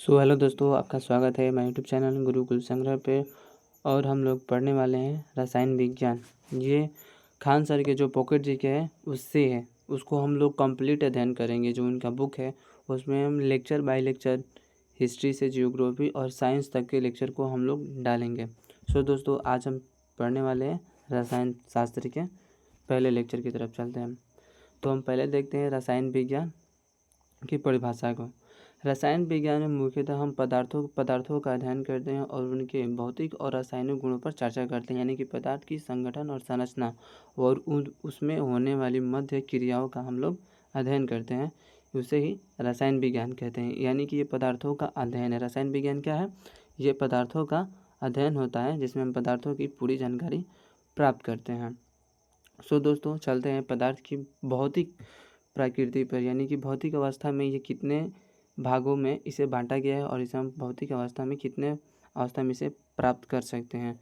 Hello दोस्तों, आपका स्वागत है मेरे यूट्यूब चैनल गुरुकुल संग्रह पे। और हम लोग पढ़ने वाले हैं रसायन विज्ञान। ये खान सर के जो पॉकेट जीके है उससे है, उसको हम लोग कंप्लीट अध्ययन करेंगे। जो उनका बुक है उसमें हम लेक्चर बाय लेक्चर हिस्ट्री से जियोग्राफी और साइंस तक के लेक्चर को हम लोग डालेंगे। दोस्तों, आज हम पढ़ने वाले हैं रसायन शास्त्र के पहले लेक्चर की तरफ चलते हैं। तो हम पहले देखते हैं रसायन विज्ञान की परिभाषा को। रसायन विज्ञान में मुख्यतः हम पदार्थों का अध्ययन करते हैं और उनके भौतिक और रासायनिक गुणों पर चर्चा करते हैं, यानी कि पदार्थ की संगठन और संरचना और उसमें होने वाली मध्य क्रियाओं का हम लोग अध्ययन करते हैं। उसे ही रसायन विज्ञान कहते हैं, यानी कि ये पदार्थों का अध्ययन है। रसायन विज्ञान क्या है? ये पदार्थों का अध्ययन होता है जिसमें हम पदार्थों की पूरी जानकारी प्राप्त करते हैं। दोस्तों, चलते हैं पदार्थ की भौतिक प्रकृति पर, यानी कि भौतिक अवस्था में ये कितने भागों में इसे बांटा गया है और इसे हम भौतिक अवस्था में कितने अवस्था में इसे प्राप्त कर सकते हैं।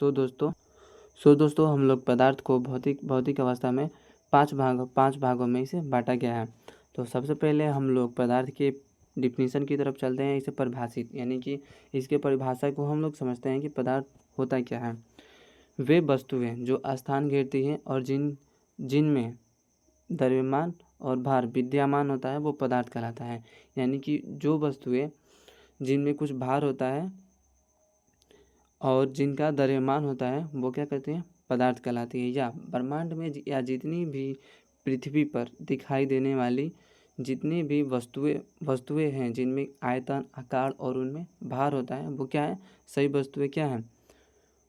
दोस्तों हम लोग पदार्थ को भौतिक अवस्था में पांच भागों में इसे बांटा गया है। तो सबसे पहले हम लोग पदार्थ के डिफिनीशन की तरफ चलते हैं। इसे परिभाषित, यानी कि इसके परिभाषा को हम लोग समझते हैं कि पदार्थ होता क्या है। वे वस्तुएं जो स्थान घेरती हैं और जिनमें द्रव्यमान और भार विद्यमान होता है वो पदार्थ कहलाता है। यानी कि जो वस्तुएं जिनमें कुछ भार होता है और जिनका द्रव्यमान होता है वो क्या कहते हैं? पदार्थ कहलाती है। या ब्रह्मांड में या जितनी भी पृथ्वी पर दिखाई देने वाली जितनी भी वस्तुएं हैं जिनमें आयतन, आकार और उनमें भार होता है वो क्या है? सही वस्तुएं क्या हैं?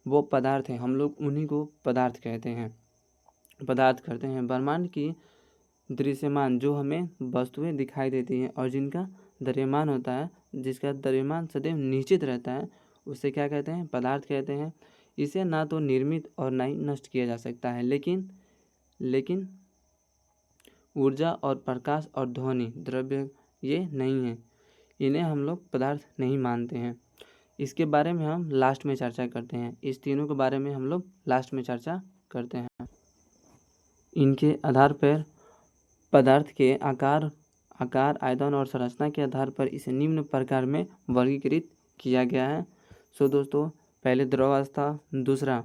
वो पदार्थ हैं। हम लोग उन्हीं को पदार्थ कहते हैं, पदार्थ करते हैं। ब्रह्मांड की दृश्यमान जो हमें वस्तुएं दिखाई देती हैं और जिनका द्रव्यमान होता है, जिसका द्रव्यमान सदैव निश्चित रहता है, उसे क्या कहते हैं? पदार्थ कहते हैं। इसे ना तो निर्मित और ना ही नष्ट किया जा सकता है, लेकिन ऊर्जा और प्रकाश और ध्वनि द्रव्य ये नहीं है, इन्हें हम लोग पदार्थ नहीं मानते हैं। इसके बारे में हम लास्ट में चर्चा करते हैं। इस तीनों के बारे में हम लोग लास्ट में चर्चा करते हैं। इनके आधार पर पदार्थ के आकार, आयतन और संरचना के आधार पर इसे निम्न प्रकार में वर्गीकृत किया गया है। दोस्तों, पहले द्रव अवस्था, दूसरा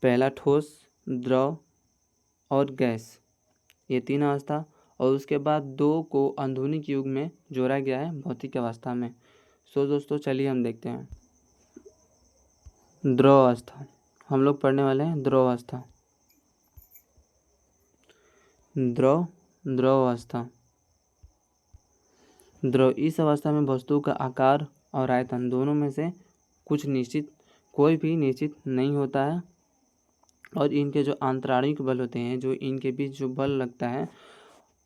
पहला ठोस, द्रव और गैस, ये तीन अवस्था। और उसके बाद दो को आधुनिक युग में जोड़ा गया है भौतिक अवस्था में। दोस्तों, चलिए हम देखते हैं द्रव अवस्था। हम लोग पढ़ने वाले हैं द्रव अवस्था। द्रव अवस्था। द्रव इस अवस्था में वस्तु का आकार और आयतन दोनों में से कोई भी निश्चित नहीं होता है और इनके जो आंतराणिक बल होते हैं, जो इनके बीच जो बल लगता है,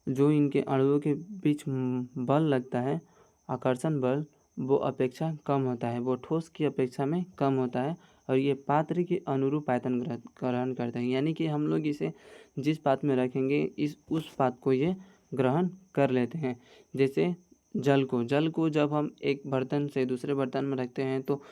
जो इनके अणुओं के बीच बल लगता है, आकर्षण बल, वो अपेक्षा कम होता है, वो ठोस की अपेक्षा में कम होता है और ये पात्र के अनुरूप आयतन ग्रहण करते हैं। यानी कि हम लोग इसे जिस पात्र में रखेंगे उस पात्र को ये ग्रहण कर लेते हैं। जैसे जल को जब हम एक बर्तन से दूसरे बर्तन में रखते हैं तो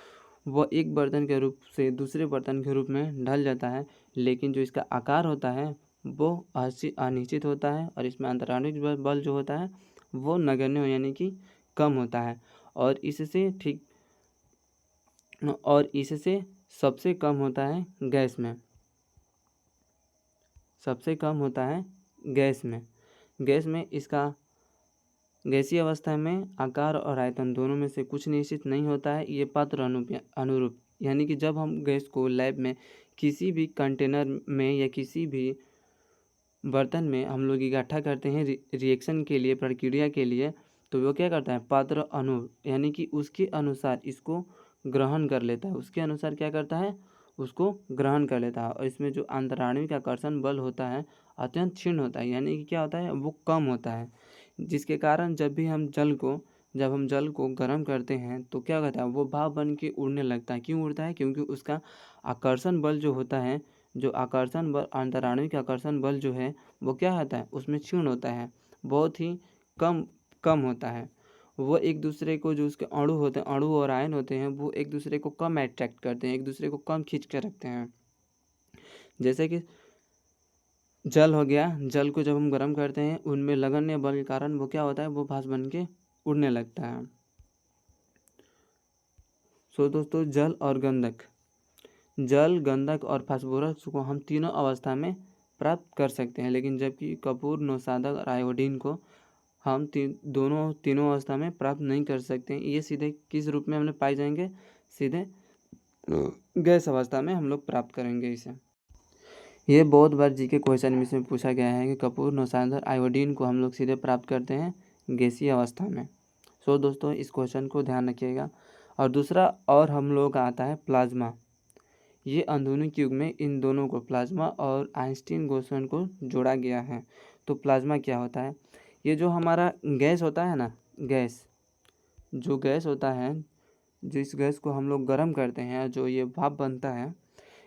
वह एक बर्तन के रूप से दूसरे बर्तन के रूप में ढल जाता है, लेकिन जो इसका आकार होता है वो अनिश्चित होता है और इसमें आंतराणिक बल जो होता है वो नगण्य, यानी कि कम होता है। और इससे सबसे कम होता है गैस में। सबसे कम होता है गैस में इसका गैसीय अवस्था में आकार और आयतन दोनों में से कुछ निश्चित नहीं होता है, ये पात्र अनुरूप। यानी कि जब हम गैस को लैब में किसी भी कंटेनर में या किसी भी बर्तन में हम लोग इकट्ठा करते हैं रिएक्शन के लिए, प्रक्रिया के लिए, तो वो क्या करता है? पात्र अनुरूप, यानी कि उसके अनुसार इसको ग्रहण कर लेता है। उसके अनुसार क्या करता है? उसको ग्रहण कर लेता है। और इसमें जो आंतराणिक आकर्षण बल होता है अत्यंत क्षीण होता है, यानी कि क्या होता है? वो कम होता है, जिसके कारण जब हम जल को गर्म करते हैं तो क्या होता है? वो भाप बन के उड़ने लगता है। क्यों उड़ता है? क्योंकि उसका आकर्षण बल जो होता है, जो आकर्षण बल, आंतराणिक आकर्षण बल जो है वो क्या होता है? उसमें क्षीण होता है, बहुत ही कम होता है। वो एक दूसरे को, जो उसके अणु और आयन होते हैं, वो एक दूसरे को कम अट्रैक्ट करते हैं, एक दूसरे को कम खींच कर रखते हैं। जैसे कि जल हो गया, जल को जब हम गर्म करते हैं उनमें लगन या बल के कारण वो क्या होता है, वो भाप बन के उड़ने लगता है। सो दोस्तों, जल और गंधक, जल, गंधक और फास्फोरस को हम तीनों अवस्था में प्राप्त कर सकते हैं, लेकिन जबकि कपूर, नौसादा और आयोडीन को हम तीनों अवस्था में प्राप्त नहीं कर सकते हैं। ये सीधे किस रूप में हमने पाए जाएंगे, सीधे गैस अवस्था में हम लोग प्राप्त करेंगे इसे। ये बहुत बार जी के क्वेश्चन में से पूछा गया है कि कपूर, नौसादा और आयोडीन को हम लोग सीधे प्राप्त करते हैं गैसीय अवस्था में। सो दोस्तों, इस क्वेश्चन को ध्यान रखिएगा। और दूसरा और हम लोग का आता है प्लाज्मा। ये आधुनिक युग में इन दोनों को, प्लाज्मा और आइंस्टीन बोसोन को जोड़ा गया है। तो प्लाज्मा क्या होता है, ये जो हमारा गैस होता है ना, गैस, जो गैस होता है, जिस गैस को हम लोग गर्म करते हैं, जो ये भाप बनता है,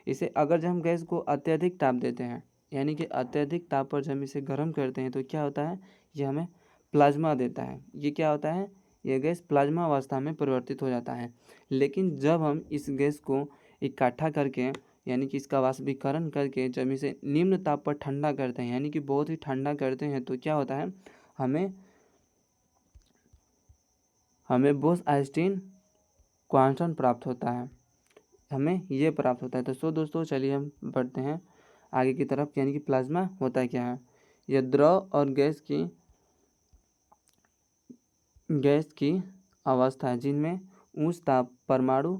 इसे अगर जब हम गैस को अत्यधिक ताप देते हैं, यानी कि अत्यधिक ताप पर जब हम इसे गर्म करते हैं, तो क्या होता है, ये हमें प्लाज्मा देता है। ये क्या होता है, ये गैस प्लाज्मा अवस्था में परिवर्तित हो जाता है। लेकिन जब हम इस गैस को इकट्ठा करके, यानी कि इसका वाष्पीकरण करके जब इसे निम्न ताप पर ठंडा करते हैं, यानी कि बहुत ही ठंडा करते हैं, तो क्या होता है, हमें बोस-आइंस्टीन क्वांटम प्राप्त होता है, हमें ये प्राप्त होता है। तो दोस्तों, चलिए हम बढ़ते हैं आगे की तरफ, यानी कि प्लाज्मा होता क्या है। यह द्रव और गैस की अवस्था है जिनमें उच्च ताप परमाणु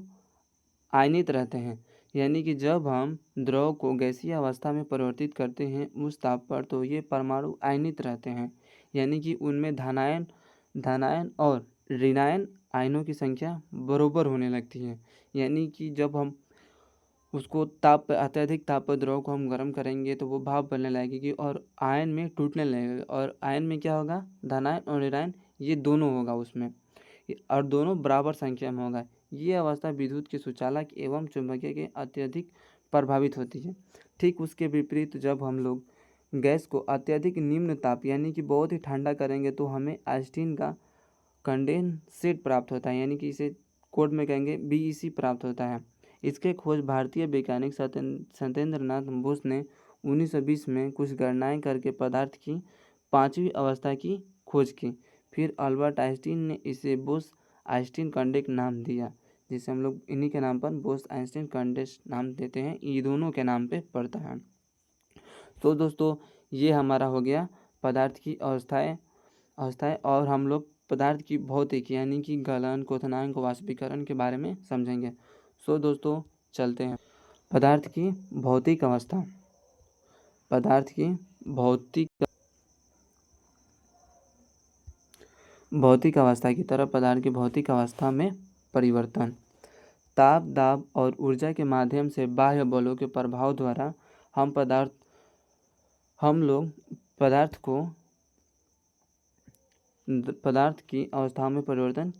आयनित रहते हैं। यानी कि जब हम द्रव को गैसीय अवस्था में परिवर्तित करते हैं उस ताप पर, तो ये परमाणु आयनित रहते हैं, यानी कि उनमें धनायन और ऋणायन आयनों की संख्या बराबर होने लगती है। यानी कि जब हम उसको अत्यधिक ताप पर द्रव को हम गर्म करेंगे तो वो भाप बनने लगेगी और आयन में टूटने लगेगा, और आयन में क्या होगा, धनायन और ऋणायन, ये दोनों होगा उसमें, और दोनों बराबर संख्या में होगा। ये अवस्था विद्युत के सुचालक एवं चुंबकीय के अत्यधिक प्रभावित होती है। ठीक उसके विपरीत, जब हम लोग गैस को अत्यधिक निम्न ताप, यानी कि बहुत ही ठंडा करेंगे, तो हमें आइंस्टीन का कंडेंसेट प्राप्त होता है, यानी कि इसे कोड में कहेंगे BEC प्राप्त होता है। इसके खोज भारतीय वैज्ञानिक सत्येंद्र नाथ बोस ने 1920 में कुछ गणनाएं करके पदार्थ की पांचवी अवस्था की खोज की। फिर अल्बर्ट आइंस्टीन ने इसे बोस आइंस्टीन कंडेंसेट नाम दिया, जिसे हम लोग इन्हीं के नाम पर बोस आइंस्टीन कंडेंसेट नाम देते हैं, ये दोनों के नाम पे पड़ता है। तो दोस्तों, ये हमारा हो गया पदार्थ की अवस्थाएं, और हम लोग पदार्थ की भौतिक, यानी कि गलन, क्वथनांक, वाष्पीकरण के बारे में समझेंगे। सो दोस्तों, चलते हैं पदार्थ की भौतिक अवस्था। पदार्थ की भौतिक अवस्था की तरफ। पदार्थ की भौतिक अवस्था में परिवर्तन। ताप, दाब और ऊर्जा के माध्यम से बाह्य बलों के प्रभाव द्वारा हम लोग पदार्थ की अवस्थाओं में परिवर्तन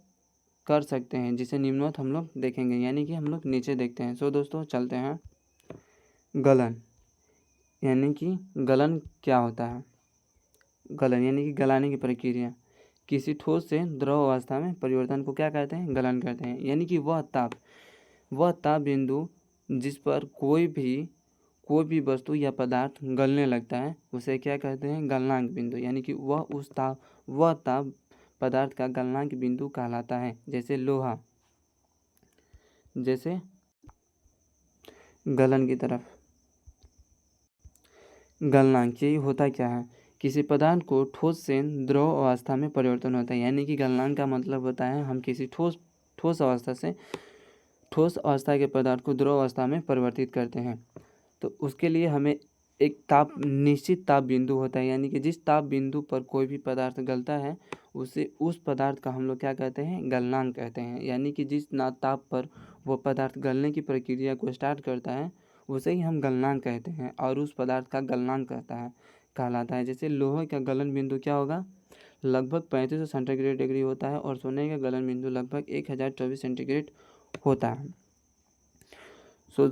कर सकते हैं, जिसे निम्नवत हम लोग देखेंगे, यानी कि हम लोग नीचे देखते हैं। सो दोस्तों, चलते हैं गलन। यानी कि गलन क्या होता है, गलन यानी कि गलाने की प्रक्रिया। किसी ठोस से द्रव अवस्था में परिवर्तन को क्या कहते हैं, गलन कहते हैं। यानी कि वह ताप बिंदु जिस पर कोई भी वस्तु या पदार्थ गलने लगता है, उसे क्या कहते हैं, गलनांक बिंदु। यानी कि वह ताप पदार्थ का गलनांक बिंदु कहलाता है। जैसे लोहा, जैसे गलन की तरफ गलनांक, ये होता क्या है, किसी पदार्थ को ठोस से द्रव अवस्था में परिवर्तन होता है। यानी कि गलनांक का मतलब होता है हम किसी ठोस अवस्था के पदार्थ को द्रव अवस्था में परिवर्तित करते हैं। तो उसके लिए हमें एक निश्चित ताप बिंदु होता है, यानी कि जिस ताप बिंदु पर कोई भी पदार्थ गलता है उस पदार्थ का हम लोग क्या कहते हैं, गलनांक कहते हैं। यानी कि जिस ताप पर वो पदार्थ गलने की प्रक्रिया को स्टार्ट करता है उसे ही हम गलनांक कहते हैं, और उस पदार्थ का गलनांक कहलाता है। जैसे लोहे का गलन बिंदु क्या होगा, लगभग 3500 सेंटीग्रेड डिग्री होता है, और सोने का गलन बिंदु लगभग 1024 सेंटीग्रेड होता है। सो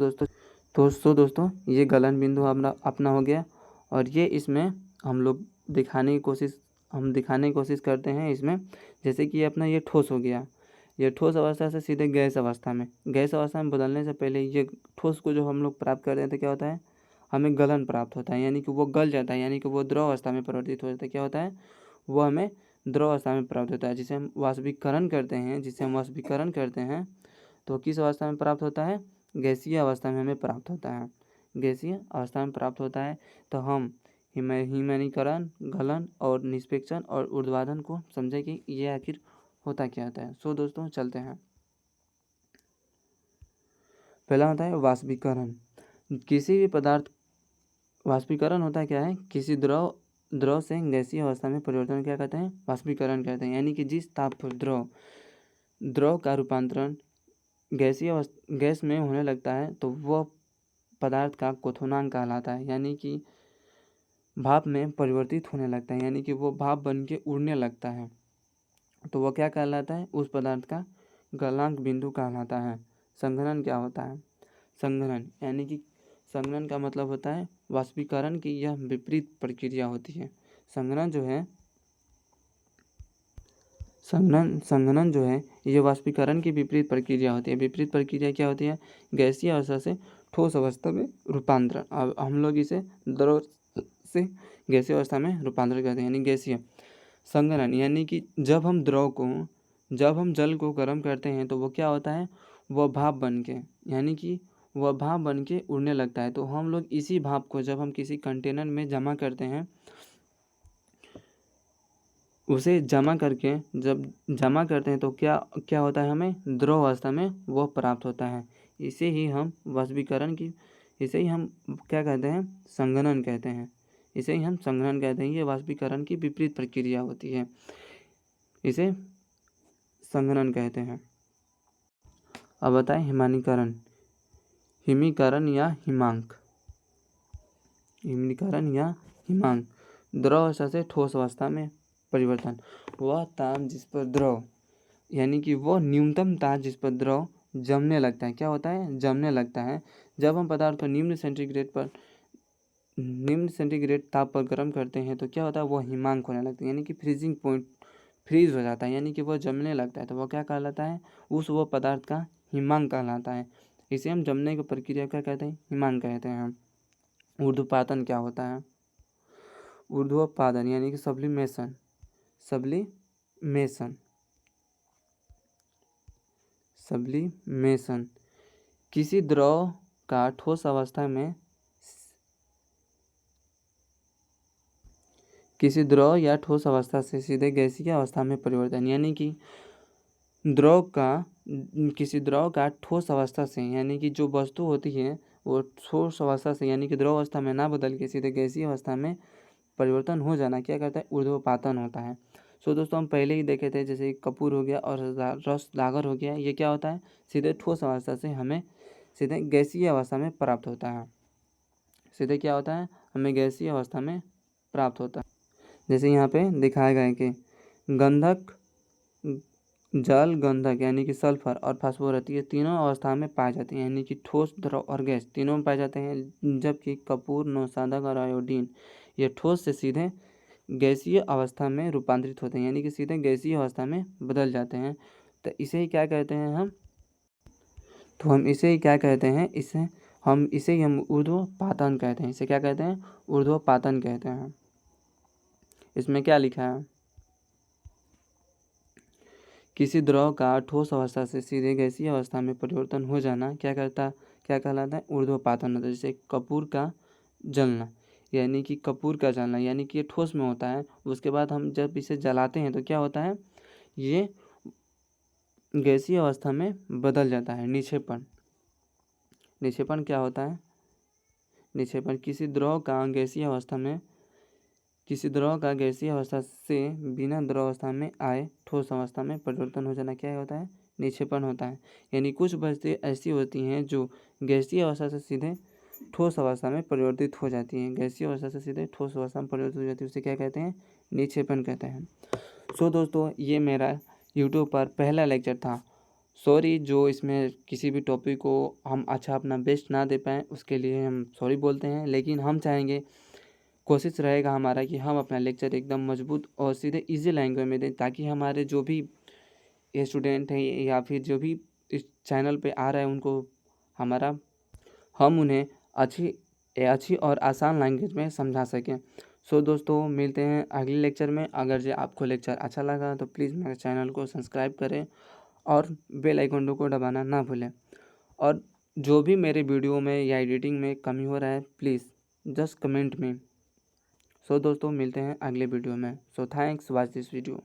दोस्तों, ये गलन बिंदु अपना हो गया, और ये इसमें हम दिखाने की कोशिश करते हैं इसमें। जैसे कि अपना ये ठोस हो गया, ये ठोस अवस्था से सीधे गैस अवस्था में बदलने से पहले ये ठोस को जो हम लोग प्राप्त करते हैं तो क्या होता है, हमें गलन प्राप्त होता है, यानी कि वो गल जाता है, यानी कि वो द्रव अवस्था में परिवर्तित हो जाता है। क्या होता है? वो हमें द्रव अवस्था में प्राप्त होता है, जिसे हम वाष्पीकरण करते हैं तो किस अवस्था में प्राप्त होता है? गैसीय अवस्था में हमें प्राप्त होता है, गैसीय अवस्था में प्राप्त होता है। तो हम हिमैनीकरण, गलन और निष्पेक्षण और ऊर्ध्वाधन को समझे कि ये आखिर होता क्या होता है। सो दोस्तों चलते हैं। पहला होता है वाष्पीकरण। किसी भी पदार्थ, वाष्पीकरण होता है क्या है? किसी द्रव से गैसीय अवस्था में परिवर्तन क्या कहते हैं? वाष्पीकरण कहते हैं। यानी कि जिस ताप पर द्रव का रूपांतरण गैस में होने लगता है तो वह पदार्थ का क्वथनांक कहलाता है, यानी कि भाप में परिवर्तित होने लगता है, यानी कि वो भाप बन के उड़ने लगता है, तो वह क्या कहलाता है? उस पदार्थ का गलनांक बिंदु कहलाता है। संघनन क्या होता है? संघनन यानी कि संघनन का मतलब होता है वाष्पीकरण की यह विपरीत प्रक्रिया होती है। संघनन जो है ये वाष्पीकरण की विपरीत प्रक्रिया होती है। विपरीत प्रक्रिया क्या होती है? गैसीय अवस्था से ठोस अवस्था में रूपांतरण। अब हम लोग इसे द्रव से गैसीय अवस्था में रूपांतरण करते हैं, यानी गैसीय संघनन। यानी कि जब हम जल को गर्म करते हैं तो वो क्या होता है? वह भाप बन के, यानी कि वह भाप बन के उड़ने लगता है। तो हम लोग इसी भाप को जब हम किसी कंटेनर में जमा करते हैं, उसे जब जमा करते हैं तो क्या होता है? हमें द्रव अवस्था में वह प्राप्त होता है। इसे ही हम क्या कहते हैं? संघनन कहते हैं। इसे ही हम संघनन कहते हैं। ये वाष्पीकरण की विपरीत प्रक्रिया होती है, इसे संघनन कहते हैं। अब बताएं हिमानीकरण, हिमीकरण या हिमांक। हिमीकरण या हिमांक, द्रव अवस्था से ठोस अवस्था में परिवर्तन। वह ताप जिस पर द्रव, यानी कि वह न्यूनतम ताप जिस पर द्रव जमने लगता है। क्या होता है? जमने लगता है। जब हम पदार्थ को निम्न सेंटीग्रेड ताप पर गर्म करते हैं तो क्या होता है? वह हिमांक होने लगता है, यानी कि फ्रीजिंग पॉइंट, फ्रीज हो जाता है, यानी कि वह जमने लगता है। तो वह क्या कहलाता है? वह पदार्थ का हिमांक कहलाता है। इसे हम जमने की प्रक्रिया क्या कहते हैं? हिमांक कहते हैं। ऊर्ध्वपातन क्या होता है? ऊर्ध्वपातन यानी कि सब्लिमेशन किसी द्रव का ठोस अवस्था में, किसी द्रव या ठोस अवस्था से सीधे गैसीय अवस्था में परिवर्तन। यानी कि किसी द्रव का ठोस अवस्था से, यानी कि जो वस्तु होती है वो ठोस अवस्था से, यानी कि द्रव अवस्था में ना बदल के सीधे गैसीय अवस्था में परिवर्तन हो जाना क्या कहता है? ऊर्ध्वपातन होता है। सो दोस्तों हम पहले ही देखे थे, जैसे कपूर हो गया और रस लागर हो गया, ये क्या होता है? सीधे ठोस अवस्था से हमें सीधे गैसीय अवस्था में प्राप्त होता है। सीधे क्या होता है? हमें गैसीय अवस्था में प्राप्त होता है। जैसे यहाँ पे दिखाया गया है कि गंधक, जल गंधक यानी कि सल्फर और फास्फोरस, ये तीनों अवस्था में पाए जाते हैं, यानी कि ठोस, द्रव और गैस तीनों में पाए जाते हैं। जबकि कपूर, नौसादक और आयोडीन ये ठोस से सीधे गैसीय अवस्था में रूपांतरित होते हैं, यानी कि सीधे गैसीय अवस्था में बदल जाते हैं। तो इसे ही क्या कहते हैं हम? तो हम इसे ही क्या कहते हैं? इसे ही हम ऊर्ध्वपातन कहते हैं। इसे क्या कहते हैं? ऊर्ध्वपातन कहते हैं। इसमें क्या लिखा है? किसी द्रव का ठोस अवस्था से सीधे गैसीय अवस्था में परिवर्तन हो जाना क्या कहलाता है? ऊर्ध्वपातन होता है। जैसे कपूर का जलना, यानी कि ये ठोस में होता है। उसके बाद हम जब इसे जलाते हैं तो क्या होता है? ये गैसीय अवस्था में बदल जाता है। निक्षेपण क्या होता है? निक्षेपण किसी द्रव का गैसीय अवस्था से बिना द्रव अवस्था में आए ठोस अवस्था में परिवर्तन हो जाना क्या होता है? निक्षेपण होता है। यानी कुछ वस्तुएं ऐसी होती हैं जो गैसीय अवस्था से सीधे ठोस अवस्था में परिवर्तित हो जाती हैं। गैसीय अवस्था से सीधे ठोस अवस्था में परिवर्तित हो जाती है, उसे क्या कहते हैं? निक्षेपण कहते हैं। सो दोस्तों ये मेरा यूट्यूब पर पहला लेक्चर था। सॉरी जो इसमें किसी भी टॉपिक को हम अच्छा अपना बेस्ट ना दे पाएँ, उसके लिए हम सॉरी बोलते हैं। लेकिन हम चाहेंगे, कोशिश रहेगा हमारा कि हम अपना लेक्चर एकदम मजबूत और सीधे इजी लैंग्वेज में दें, ताकि हमारे जो भी स्टूडेंट हैं या फिर जो भी इस चैनल पे आ रहे हैं उनको हम उन्हें अच्छी अच्छी और आसान लैंग्वेज में समझा सकें। सो दोस्तों मिलते हैं अगले लेक्चर में। अगर जो आपको लेक्चर अच्छा लगा तो प्लीज़ मेरे चैनल को सब्सक्राइब करें और बेल आइकन को दबाना ना भूलें। और जो भी मेरे वीडियो में या एडिटिंग में कमी हो रहा है प्लीज़ जस्ट कमेंट में। सो दोस्तों मिलते हैं अगले वीडियो में। So thanks watch this video.